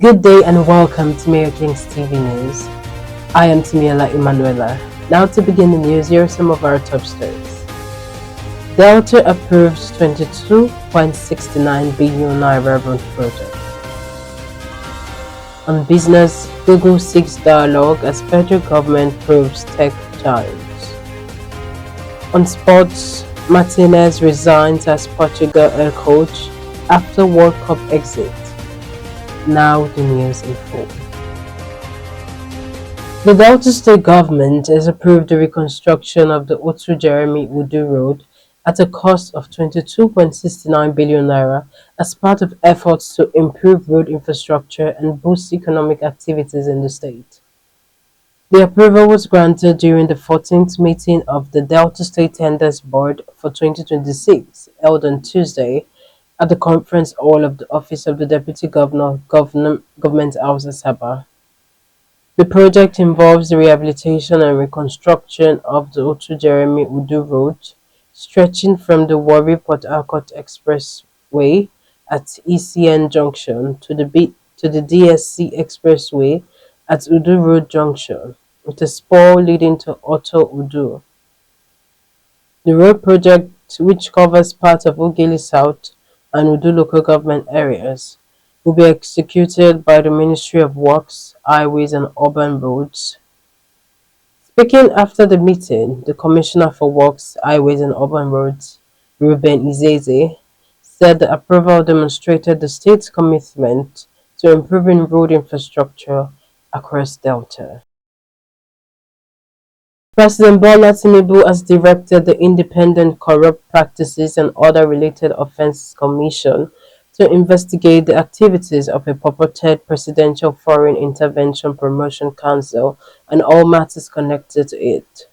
Good day and welcome to Mayor King's TV News. I am Timiela Emanuela. Now to begin the news, here are some of our top stories. Delta approves 22.69 billion naira road project. On business, Google seeks dialogue as federal government probes tech giants. On sports, Martinez resigns as Portugal head coach after World Cup exit. Now the news in full. The Delta State government has approved the reconstruction of the Otu-Jeremi Udu Road at a cost of 22.69 billion naira as part of efforts to improve road infrastructure and boost economic activities in the state. The approval was granted during the 14th meeting of the Delta State Tenders Board for 2026, held on Tuesday at the conference hall of the Office of the Deputy Governor, Government House, Asaba. The project involves the rehabilitation and reconstruction of the Otu-Jeremi Udu Road, stretching from the Warri-Port Harcourt Expressway at ECN Junction to the DSC Expressway at Udu Road Junction, with a spur leading to Otu-Udu. The road project, which covers part of Ughelli South and Udu local government areas, will be executed by the Ministry of Works, Highways and Urban Roads. Speaking after the meeting, the Commissioner for Works, Highways and Urban Roads, Ruben Izeze, said the approval demonstrated the state's commitment to improving road infrastructure across Delta. President Bola Tinubu has directed the Independent Corrupt Practices and Other Related Offences Commission to investigate the activities of a purported Presidential Foreign Intervention Promotion Council and all matters connected to it.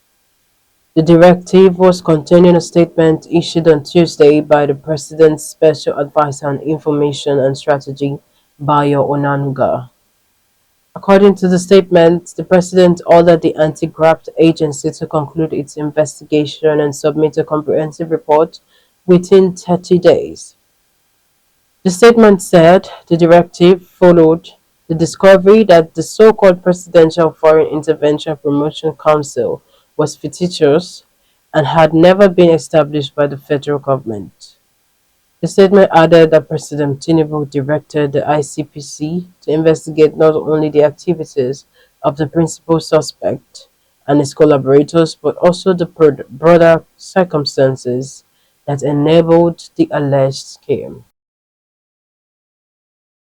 The directive was contained in a statement issued on Tuesday by the President's Special Advisor on Information and Strategy, Bayo Onanuga. According to the statement, the President ordered the anti-graft agency to conclude its investigation and submit a comprehensive report within 30 days. The statement said the directive followed the discovery that the so-called Presidential Foreign Intervention Promotion Council was fictitious and had never been established by the federal government. The statement added that President Tinubu directed the ICPC to investigate not only the activities of the principal suspect and his collaborators, but also the broader circumstances that enabled the alleged scheme.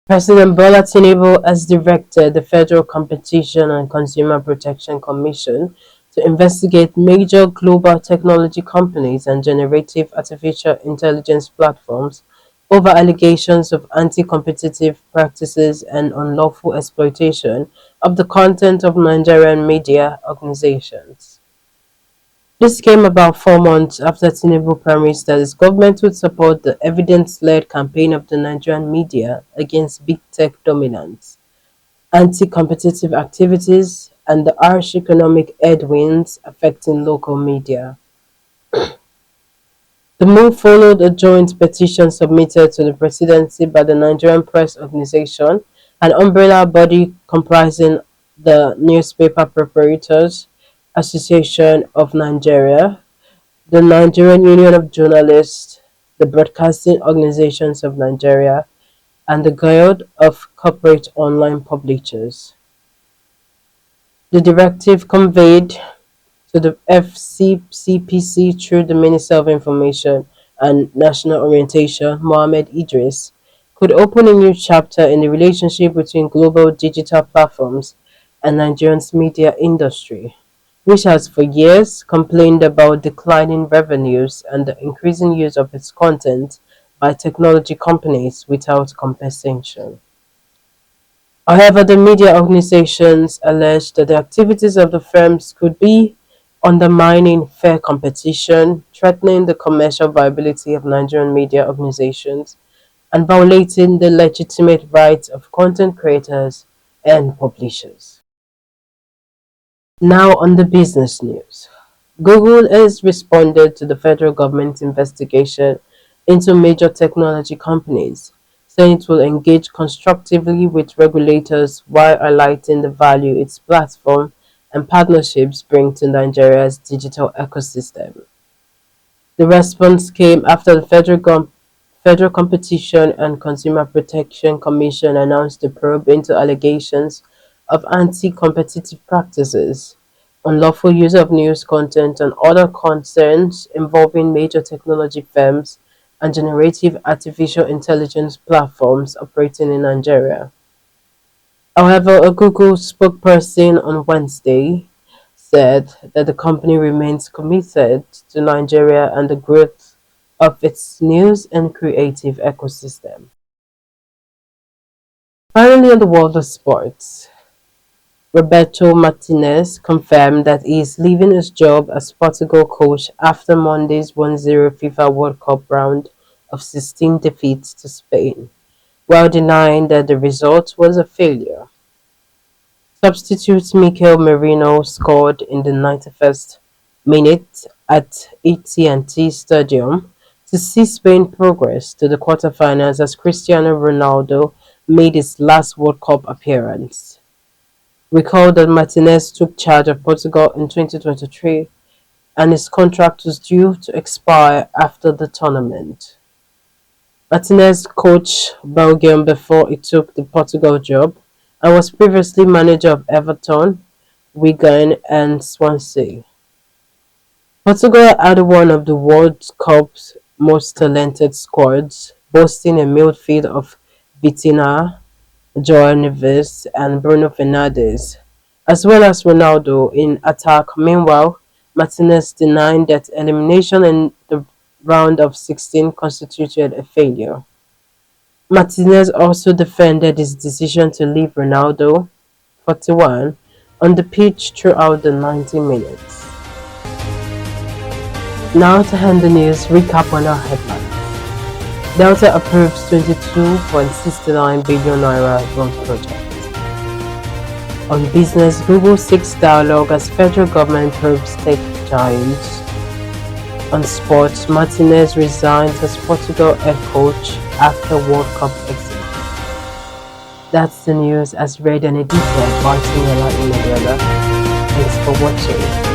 President Bola Tinubu has directed the Federal Competition and Consumer Protection Commission to investigate major global technology companies and generative artificial intelligence platforms over allegations of anti-competitive practices and unlawful exploitation of the content of Nigerian media organizations. This came about 4 months after Tinubu promised that his government would support the evidence-led campaign of the Nigerian media against big tech dominance, anti-competitive activities, and the harsh economic headwinds affecting local media. The move followed a joint petition submitted to the presidency by the Nigerian Press Organization, an umbrella body comprising the Newspaper Proprietors Association of Nigeria, the Nigerian Union of Journalists, the Broadcasting Organizations of Nigeria, and the Guild of Corporate Online Publishers. The directive conveyed to the FCCPC through the Minister of Information and National Orientation, Mohammed Idris, could open a new chapter in the relationship between global digital platforms and Nigeria's media industry, which has for years complained about declining revenues and the increasing use of its content by technology companies without compensation. However, the media organizations alleged that the activities of the firms could be undermining fair competition, threatening the commercial viability of Nigerian media organizations, and violating the legitimate rights of content creators and publishers. Now on the business news. Google has responded to the federal government's investigation into major technology companies, saying it will engage constructively with regulators while highlighting the value its platform and partnerships bring to Nigeria's digital ecosystem. The response came after the Federal Competition and Consumer Protection Commission announced a probe into allegations of anti-competitive practices, unlawful use of news content, and other concerns involving major technology firms and generative artificial intelligence platforms operating in Nigeria. However, a Google spokesperson on Wednesday said that the company remains committed to Nigeria and the growth of its news and creative ecosystem. Finally, in the world of sports, Roberto Martinez confirmed that he is leaving his job as Portugal coach after Monday's 1-0 FIFA World Cup round of 16 defeats to Spain, while denying that the result was a failure. Substitute Mikel Merino scored in the 91st minute at AT&T Stadium to see Spain progress to the quarterfinals as Cristiano Ronaldo made his last World Cup appearance. Recall that Martinez took charge of Portugal in 2023 and his contract was due to expire after the tournament. Martinez coached Belgium before he took the Portugal job and was previously manager of Everton, Wigan and Swansea. Portugal had one of the World Cup's most talented squads, boasting a midfield of Vitinha, João Neves and Bruno Fernandes, as well as Ronaldo in attack. Meanwhile, Martinez denied that elimination in the round of 16 constituted a failure. Martinez also defended his decision to leave Ronaldo, 41, on the pitch throughout the 90 minutes. Now to hand the news recap on our headlines. Delta approves 22.69 billion naira road project. On business, Google seeks dialogue as federal government probes tech giants. On sports, Martinez resigns as Portugal head coach after World Cup exit. That's the news as read in detail by Tinela Imadiola. Thanks for watching.